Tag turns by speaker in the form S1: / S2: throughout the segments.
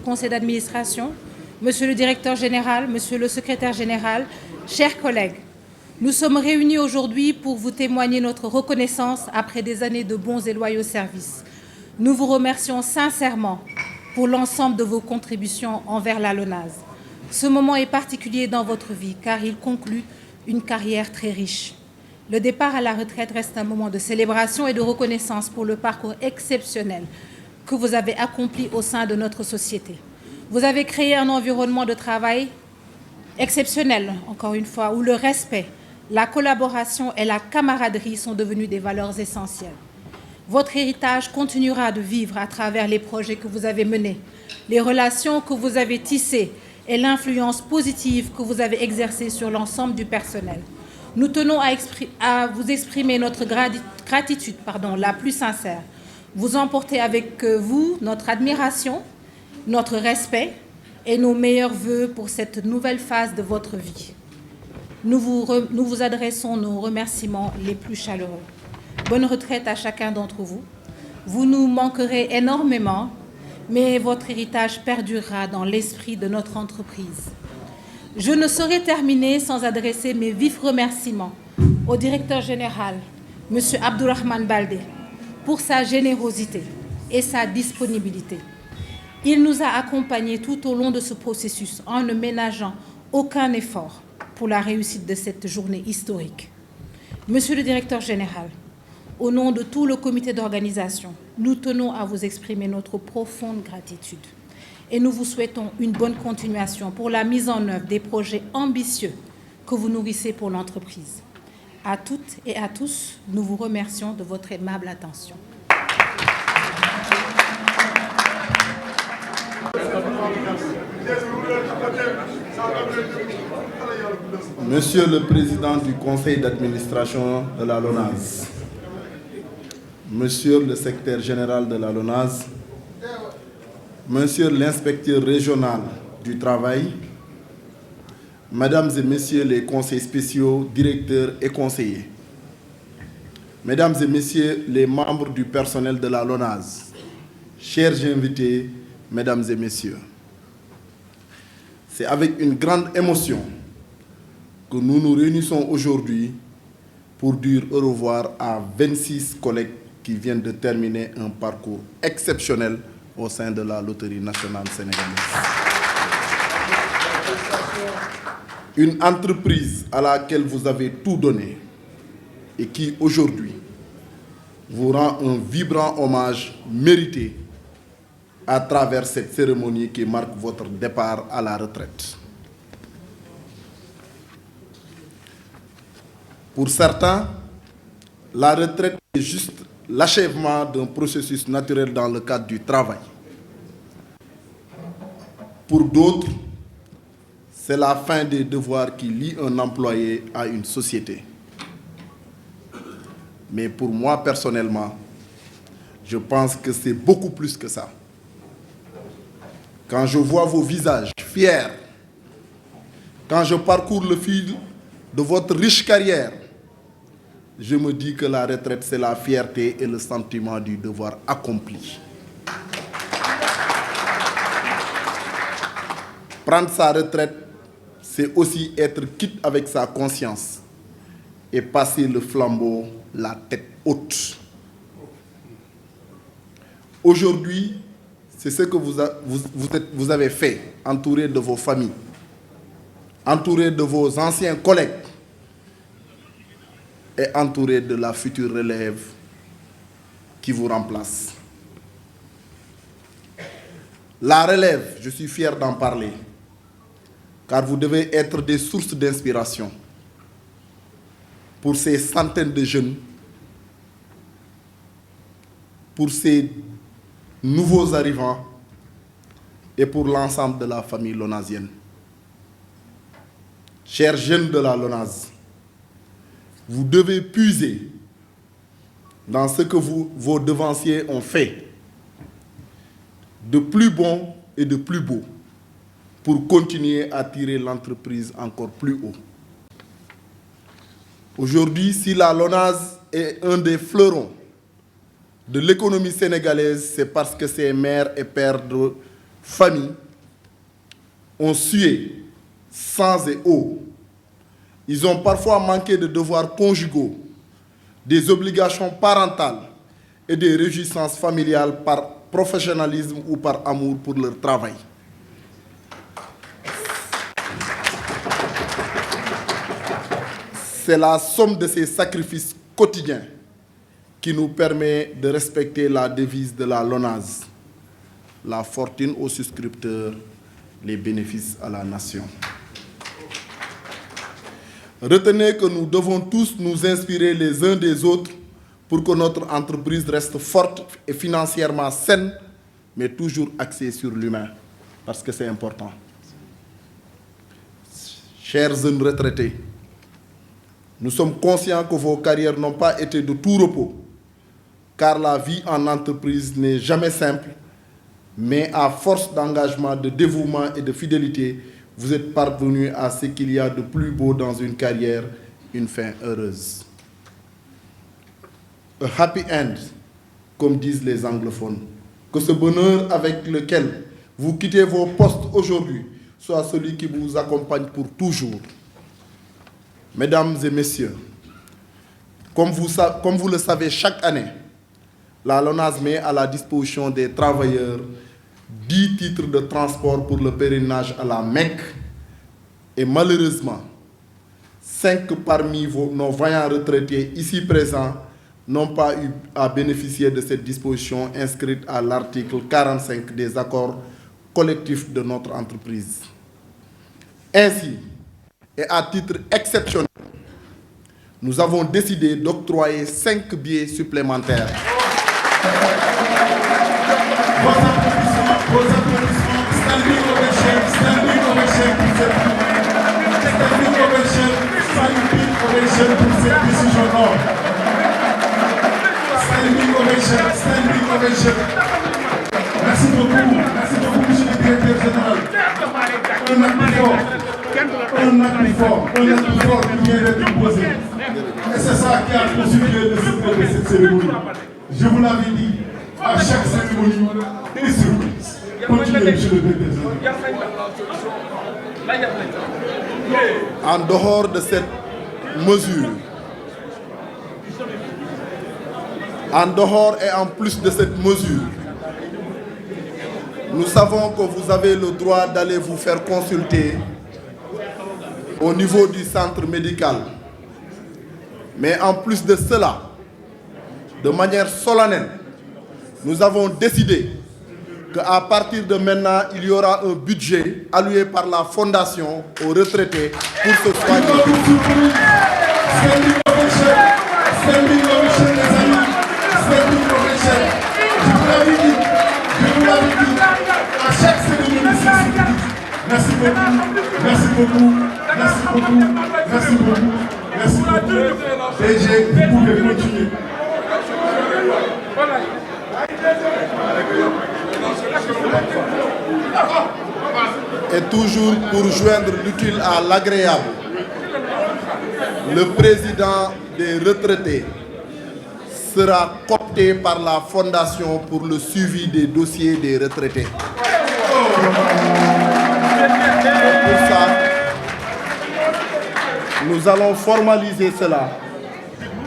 S1: conseil d'administration, monsieur le directeur général, monsieur le secrétaire général, chers collègues, nous sommes réunis aujourd'hui pour vous témoigner notre reconnaissance après des années de bons et loyaux services. Nous vous remercions sincèrement pour l'ensemble de vos contributions envers la LONASE. Ce moment est particulier dans votre vie car il conclut une carrière très riche. Le départ à la retraite reste un moment de célébration et de reconnaissance pour le parcours exceptionnel que vous avez accompli au sein de notre société. Vous avez créé un environnement de travail exceptionnel, encore une fois, où le respect, la collaboration et la camaraderie sont devenus des valeurs essentielles. Votre héritage continuera de vivre à travers les projets que vous avez menés, les relations que vous avez tissées et l'influence positive que vous avez exercée sur l'ensemble du personnel. Nous tenons à vous exprimer notre gratitude la plus sincère. Vous emportez avec vous notre admiration, notre respect et nos meilleurs vœux pour cette nouvelle phase de votre vie. Nous vous adressons nos remerciements les plus chaleureux. Bonne retraite à chacun d'entre vous. Vous nous manquerez énormément, mais votre héritage perdurera dans l'esprit de notre entreprise. Je ne saurais terminer sans adresser mes vifs remerciements au directeur général, M. Abdourahmane Baldé, pour sa générosité et sa disponibilité. Il nous a accompagnés tout au long de ce processus en ne ménageant aucun effort pour la réussite de cette journée historique. Monsieur le directeur général, au nom de tout le comité d'organisation, nous tenons à vous exprimer notre profonde gratitude et nous vous souhaitons une bonne continuation pour la mise en œuvre des projets ambitieux que vous nourrissez pour l'entreprise. À toutes et à tous, nous vous remercions de votre aimable attention.
S2: Monsieur le Président du Conseil d'administration de la LONASE, Monsieur le Secrétaire général de la LONASE, Monsieur l'inspecteur régional du travail, Mesdames et Messieurs les conseillers spéciaux, directeurs et conseillers, Mesdames et Messieurs les membres du personnel de la LONASE, chers invités, Mesdames et Messieurs, c'est avec une grande émotion que nous nous réunissons aujourd'hui pour dire au revoir à 26 collègues qui viennent de terminer un parcours exceptionnel au sein de la Loterie nationale sénégalaise. Une entreprise à laquelle vous avez tout donné et qui aujourd'hui vous rend un vibrant hommage mérité à travers cette cérémonie qui marque votre départ à la retraite. Pour certains, la retraite est juste l'achèvement d'un processus naturel dans le cadre du travail. Pour d'autres, c'est la fin des devoirs qui lient un employé à une société. Mais pour moi, personnellement, je pense que c'est beaucoup plus que ça. Quand je vois vos visages fiers, quand je parcours le fil de votre riche carrière, je me dis que la retraite, c'est la fierté et le sentiment du devoir accompli. Prendre sa retraite, c'est aussi être quitte avec sa conscience et passer le flambeau la tête haute. Aujourd'hui, c'est ce que vous avez fait, entouré de vos familles, entouré de vos anciens collègues et entouré de la future relève qui vous remplace. La relève, je suis fier d'en parler, car vous devez être des sources d'inspiration pour ces centaines de jeunes, pour ces nouveaux arrivants et pour l'ensemble de la famille lonasienne. Chers jeunes de la LONASE, vous devez puiser dans ce que vos devanciers ont fait de plus bon et de plus beau pour continuer à tirer l'entreprise encore plus haut. Aujourd'hui, si la LONASE est un des fleurons de l'économie sénégalaise, c'est parce que ses mères et pères familles ont sué sans et eau. Ils ont parfois manqué de devoirs conjugaux, des obligations parentales et des réjouissances familiales par professionnalisme ou par amour pour leur travail. C'est la somme de ces sacrifices quotidiens qui nous permet de respecter la devise de la LONASE, la fortune aux souscripteurs, les bénéfices à la nation. Retenez que nous devons tous nous inspirer les uns des autres pour que notre entreprise reste forte et financièrement saine, mais toujours axée sur l'humain, parce que c'est important. Chers jeunes retraités, nous sommes conscients que vos carrières n'ont pas été de tout repos, car la vie en entreprise n'est jamais simple, mais à force d'engagement, de dévouement et de fidélité, vous êtes parvenus à ce qu'il y a de plus beau dans une carrière, une fin heureuse. A happy end, comme disent les anglophones. Que ce bonheur avec lequel vous quittez vos postes aujourd'hui soit celui qui vous accompagne pour toujours. Mesdames et messieurs, comme vous le savez chaque année, la LONASE met à la disposition des travailleurs 10 titres de transport pour le pèlerinage à la Mecque et malheureusement, 5 parmi nos vaillants retraités ici présents n'ont pas eu à bénéficier de cette disposition inscrite à l'article 45 des accords collectifs de notre entreprise. Ainsi, et à titre exceptionnel, nous avons décidé d'octroyer 5 billets supplémentaires.
S3: Vos applaudissements, standing ovation pour cette décision d'or. Standing ovation. Merci beaucoup, monsieur le directeur général. Un acte fort qui vient d'être posé. Et c'est ça qui a constitué le secret de cette cérémonie. Je vous l'avais dit, à chaque cérémonie, des surprises. Continuez, monsieur le directeur général.
S2: En dehors de cette mesure, en dehors et en plus de cette mesure, nous savons que vous avez le droit d'aller vous faire consulter au niveau du centre médical. Mais en plus de cela, de manière solennelle, nous avons décidé qu'à partir de maintenant, il y aura un budget alloué par la Fondation aux retraités pour se soigner.
S3: Merci beaucoup. DG, vous pouvez continuer.
S2: Et toujours pour joindre l'utile à l'agréable, le président des retraités sera coopté par la Fondation pour le suivi des dossiers des retraités. Pour ça, nous allons formaliser cela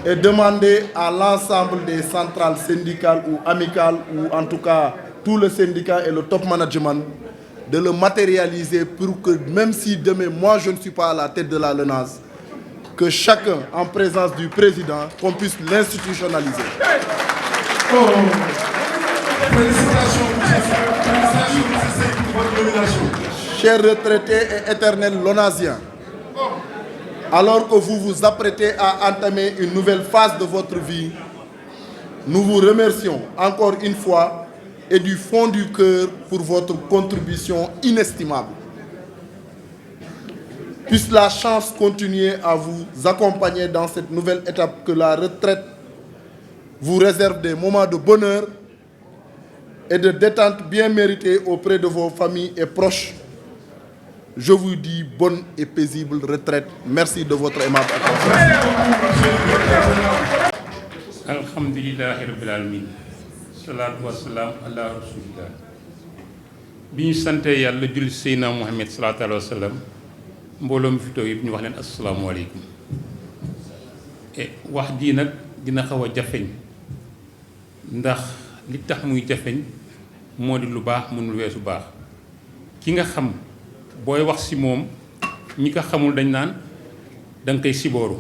S2: et demander à l'ensemble des centrales syndicales ou amicales, ou en tout cas tout le syndicat et le top management, de le matérialiser pour que, même si demain, moi je ne suis pas à la tête de la LONASE, que chacun, en présence du président, qu'on puisse l'institutionnaliser.
S3: Félicitations pour votre nomination.
S2: Chers retraités et éternels lonasiens, alors que vous vous apprêtez à entamer une nouvelle phase de votre vie, nous vous remercions encore une fois et du fond du cœur pour votre contribution inestimable. Puisse la chance continuer à vous accompagner dans cette nouvelle étape, que la retraite vous réserve des moments de bonheur et de détente bien mérités auprès de vos familles et proches. Je vous dis bonne et paisible retraite. Merci de votre aimable attention.
S4: Alhamdulillahi Rabbil Alamin. Salatu wassalam ala Rasulillah. bi ñu santee yàlla julli Seydina Muhammad sallallahu alayhi wa sallam mbooloo mi fi toog yëpp ñu wax leen asalaamaaleykum. wax jii nag dina xaw a jafeñ ndax li tax muy jafeñ moo di lu baax mënul weesu baax ki nga xam booy wax ci moom ñi ko xamul dañ naan da nga koy sibooru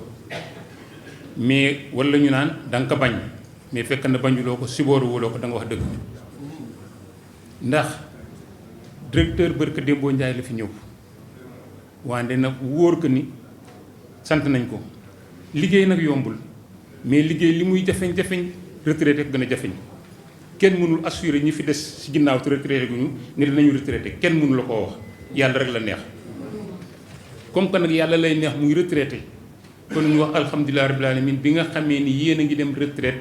S4: mais walla ñu naan da nga ko bañ mais fekk na bañuloo ko sibooru wuloo ko da nga wax dëgg ndax directeur Barka Dembo Ndiaye la fi ñëw wante nag wóor ko ni sant nañ ko liggéey nag yombul mais liggéey li muy jafeñ-jafeñ retraité gën a jafeñ kenn mënul assurer ñi fi des ci ginnaaw te retraité guñu ne dinañu retraité kenn mënu la koo wax yàlla rek la neex comme que nag yàlla lay neex muy retraité kon ñu wax alhamdulilah rabbil alamin bi nga xamee ni yéen a ngi dem retraite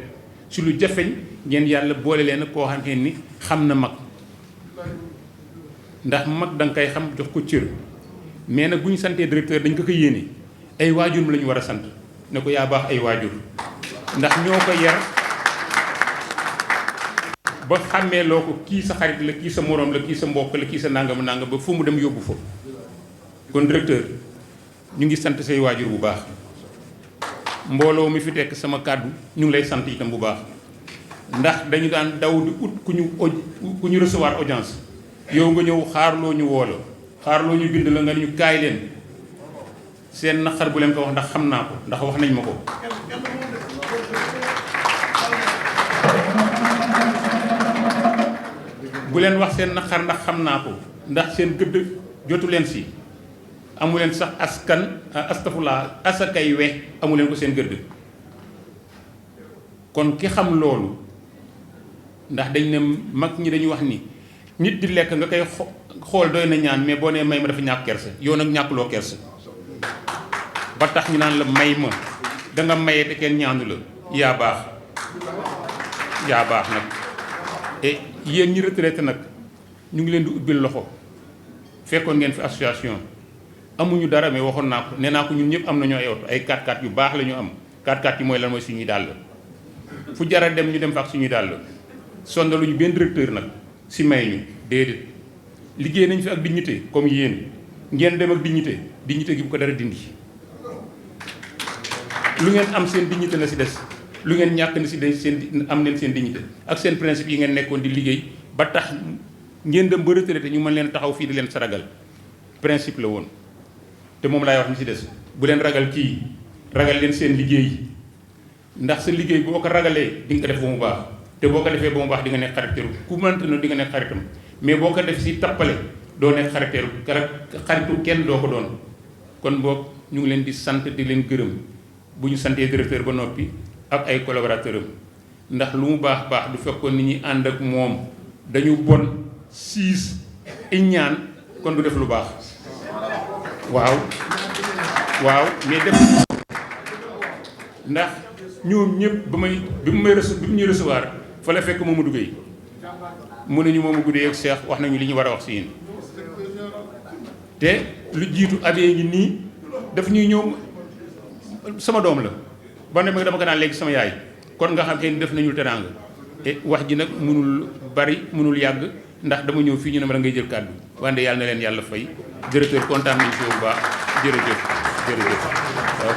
S4: ci lu jafeñ ngeen yàlla boole leen koo xamee ni xam na mag ndax mag da nga koy xam jox ko cër mais nag bu ñu santee directeur dañ ko ko yéene ay waajurum la ñu war a sant ne ko yaa baax ay waajur ndax ñoo ko yar ba xàmmee loo ko kii sa xarit la kii sa moroom la kii sa mbokk la kii sa nangam nangam ba fu mu dem yóbbu fa kon directeur ñu ngi sant say waajur bu baax mbooloo mi fi tekk sama kàddu ñu ngi lay sant itam bu baax ndax dañu daan daw di ut ku ñu recevoir audience yow nga ñëw xaarloo ñu woo la xaarloo ñu bind la nga ñu kaay leen seen naqar bu leen ko wax ndax xam naa ko ndax wax nañ ma ko bu leen wax seen naqar ndax xam naa ko ndax seen gëdd jotu leen si amu leen sax astafurlaa asakay we amu leen ko seen gëdd kon ki xam loolu ndax dañ ne mag ñi dañuy wax ni nit di lekk nga koy xool doy na ñaan mais boo nee may ma dafa ñàkk kersa yow nag ñàkkuloo kersa ba tax ñu naan la may ma danga mayee te kenn ñaanu la yaa baax nag et yéen ñi retraité nag ñu ngi leen di ubbil loxo fekkoon ngeen fi association amuñu dara mais waxoon naa ko nee naa ko ñun ñëpp am nañoo ay oto ay 4x4 yu baax la ñu am 4x4 yi mooy lan mooy suñuy dàll fu jara dem ñu dem fa ak suñuy dàll sondaluñu benn directeur nag si may ñu déedéet liggéey nañ fi ak dignité comme yéen ngeen dem ak dignité gi bu ko dara dindi lu ngeen am seen dignité na si des lu ngeen ñàkk na si des seen am leen seen dignité ak seen principe yi ngeen nekkoon di liggéey ba tax ngeen dem ba retraité ñu mën leen taxaw fii di leen saragal principe la woon te moom laay wax ni si des bu leen ragal kii ragal leen seen liggéey ndax sa liggéey boo ko ragalee di nga ko def ba mu baax te boo ko defee ba mu baax di nga nekk xariteeru ku mënta no di nga nekk xaritam mais boo ko def si tappale doo nekk xariteeru xaritu kenn doo ko doon kon boog ñu ngi leen di sant di leen gërëm bu ñu santee directeur ba noppi ak ay collaborateur am ndax lu mu baax baax du fekkoon ni ñuy ànd ak moom dañu bon siis iñaan kon du def lu baax waaw mais def ndax ñoom ñëpp bi mu ñuy recevoir fa la fekk Mamadou Gueye mu ne ñu Mamadou Gueye ak Cheikh wax nañu li ñu war a wax si yéen te lu jiitu abee ngi nii daf ñuy ñëw sama doom la ba ne dama ko naan léegi sama yaay kon nga xam ne def nañu teraanga te wax ji nag mënul bari mënul yàgg ndax dama ñëw fii ñu ne ma da ngay jël kàddu wante yàlla na leen yàlla fay directeur kontaan nañu fi bu baax jërëjëf waaw